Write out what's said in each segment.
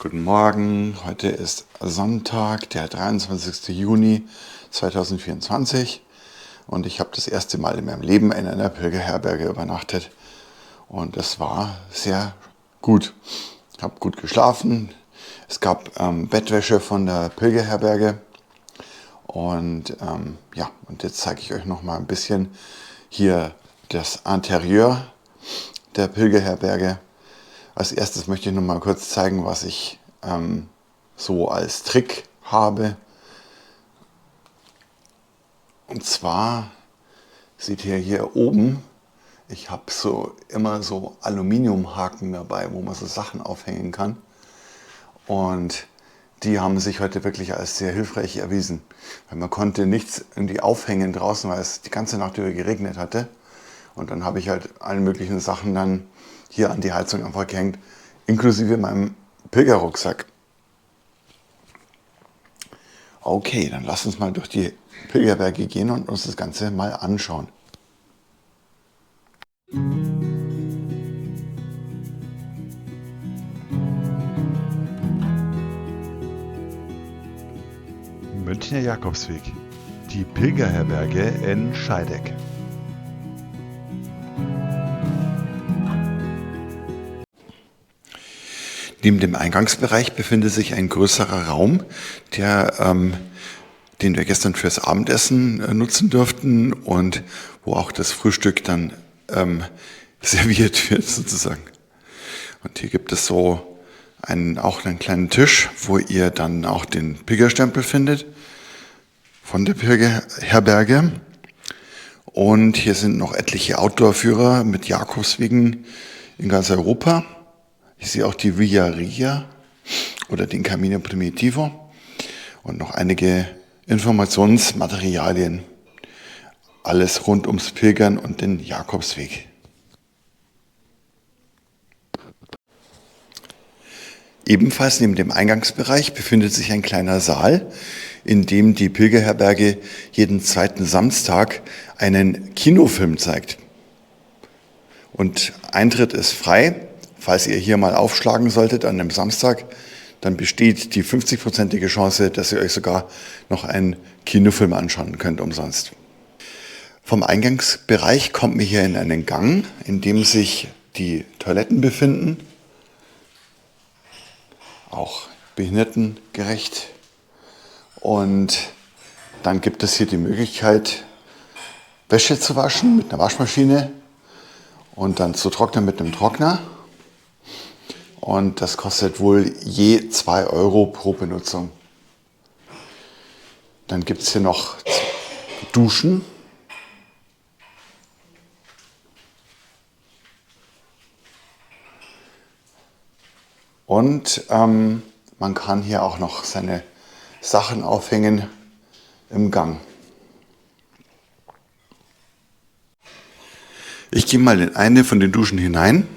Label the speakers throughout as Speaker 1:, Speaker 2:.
Speaker 1: Guten Morgen, heute ist Sonntag, der 23. Juni 2024 und ich habe das erste Mal in meinem Leben in einer Pilgerherberge übernachtet und es war sehr gut. Ich habe gut geschlafen, es gab Bettwäsche von der Pilgerherberge und und jetzt zeige ich euch noch mal ein bisschen hier das Interieur der Pilgerherberge. Als erstes möchte ich noch mal kurz zeigen, was ich so als Trick habe. Und zwar seht ihr hier oben, ich habe immer so Aluminiumhaken dabei, wo man so Sachen aufhängen kann. Und die haben sich heute wirklich als sehr hilfreich erwiesen. Weil man konnte nichts irgendwie aufhängen draußen, weil es die ganze Nacht über geregnet hatte. Und dann habe ich halt alle möglichen Sachen dann hier an die Heizung einfach gehängt, inklusive meinem Pilgerrucksack. Okay, dann lass uns mal durch die Pilgerberge gehen und uns das Ganze mal anschauen. Münchner Jakobsweg, die Pilgerherberge in Scheideck. Neben dem Eingangsbereich befindet sich ein größerer Raum, den wir gestern fürs Abendessen nutzen durften und wo auch das Frühstück dann serviert wird sozusagen. Und hier gibt es auch einen kleinen Tisch, wo ihr dann auch den Pilgerstempel findet von der Pilgerherberge. Und hier sind noch etliche Outdoor-Führer mit Jakobswegen in ganz Europa. Ich sehe auch die Via Regia oder den Camino Primitivo und noch einige Informationsmaterialien. Alles rund ums Pilgern und den Jakobsweg. Ebenfalls neben dem Eingangsbereich befindet sich ein kleiner Saal, in dem die Pilgerherberge jeden zweiten Samstag einen Kinofilm zeigt. Und Eintritt ist frei. Falls ihr hier mal aufschlagen solltet an einem Samstag, dann besteht die 50-prozentige Chance, dass ihr euch sogar noch einen Kinofilm anschauen könnt umsonst. Vom Eingangsbereich kommt man hier in einen Gang, in dem sich die Toiletten befinden, auch behindertengerecht. Und dann gibt es hier die Möglichkeit, Wäsche zu waschen mit einer Waschmaschine und dann zu trocknen mit einem Trockner. Und das kostet wohl je 2 Euro pro Benutzung. Dann gibt es hier noch Duschen. Und man kann hier auch noch seine Sachen aufhängen im Gang. Ich gehe mal in eine von den Duschen hinein.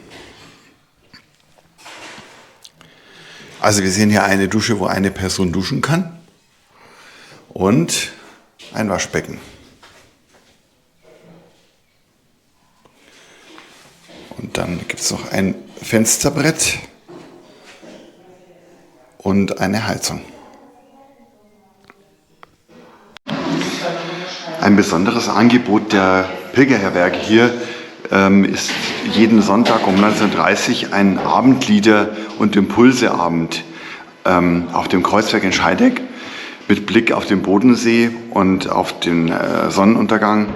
Speaker 1: Also wir sehen hier eine Dusche, wo eine Person duschen kann und ein Waschbecken. Und dann gibt es noch ein Fensterbrett und eine Heizung. Ein besonderes Angebot der Pilgerherberge hier ist jeden Sonntag um 19:30 Uhr ein Abendlieder- und Impulseabend auf dem Kreuzberg in Scheideck mit Blick auf den Bodensee und auf den Sonnenuntergang.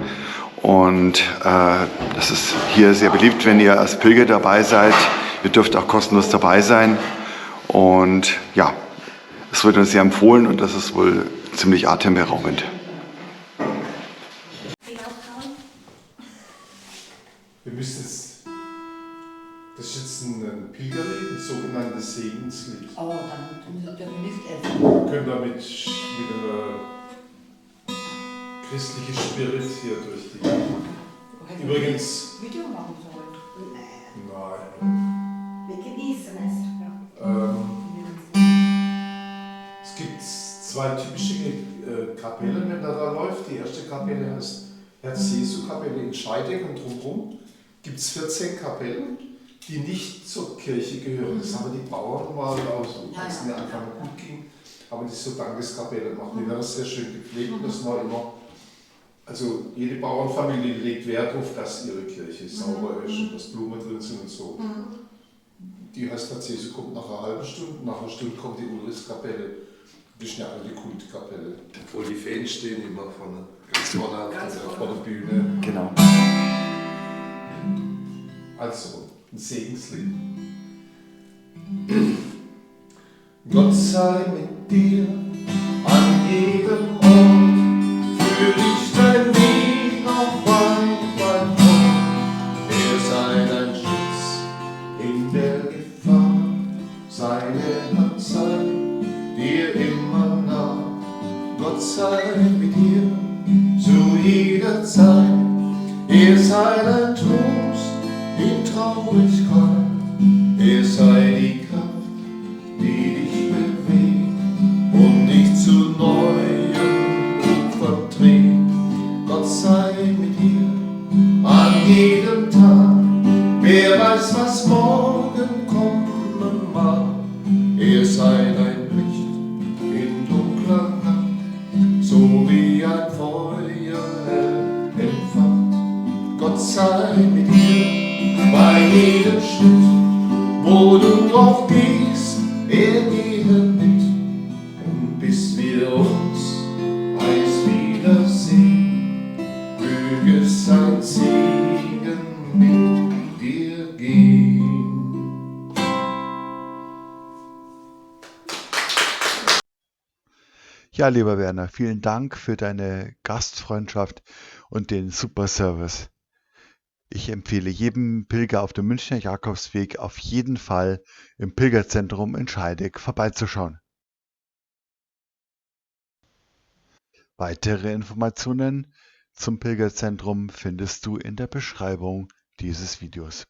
Speaker 1: Und das ist hier sehr beliebt, wenn ihr als Pilger dabei seid. Ihr dürft auch kostenlos dabei sein. Und ja, es wird uns sehr empfohlen und das ist wohl ziemlich atemberaubend.
Speaker 2: Wir müssen jetzt, das ist jetzt ein Pilgerlied, ein sogenanntes Segenslied.
Speaker 3: Oh, dann dürfen wir nicht essen.
Speaker 2: Wir können damit mit einer christlichen Spirit hier durch die. Übrigens.
Speaker 3: Video machen sollen.
Speaker 2: Nein.
Speaker 3: Wir genießen es.
Speaker 2: Es gibt 2 typische Kapellen, wenn da läuft. Die erste Kapelle heißt Herz-Jesu-Kapelle in Scheideck und drumherum gibt es 14 Kapellen, die nicht zur Kirche gehören. Das haben die Bauern mal aus, als es Anfang gut ging, haben die so Dankeskapelle gemacht. Die werden sehr schön gepflegt und das war immer, also jede Bauernfamilie legt Wert darauf, dass ihre Kirche sauber ist und dass Blumen drin sind und so. Die heißt tatsächlich, kommt nach einer halben Stunde, nach einer Stunde kommt die Ulrichskapelle. Die ist eine alte Kultkapelle. Obwohl die Fans stehen immer vorne, ganz vorne vor der Bühne.
Speaker 1: Genau.
Speaker 2: Also, ein Segenslied. Gott sei mit dir an jedem Ort, für dich dein Weg auch weit, weit fort. Er sei dein Schutz in der Gefahr, seine Hand sei dir immer nah. Gott sei mit dir zu jeder Zeit, er sei dein Trost in Traurigkeit, er sei die Kraft, die dich bewegt und dich zu neuen Ufern trägt. Gott sei mit dir an jedem Tag, wer weiß, was morgen kommen mag, er sei dein Licht in dunkler Nacht, so wie ein Feuer entfacht. Gott sei mit dir bei jedem Schritt, wo du drauf gehst, er gehe mit. Und bis wir uns einst wiedersehen, möge sein Segen mit dir gehen.
Speaker 1: Ja, lieber Werner, vielen Dank für deine Gastfreundschaft und den super Service. Ich empfehle jedem Pilger auf dem Münchner Jakobsweg auf jeden Fall im Pilgerzentrum in Scheideck vorbeizuschauen. Weitere Informationen zum Pilgerzentrum findest du in der Beschreibung dieses Videos.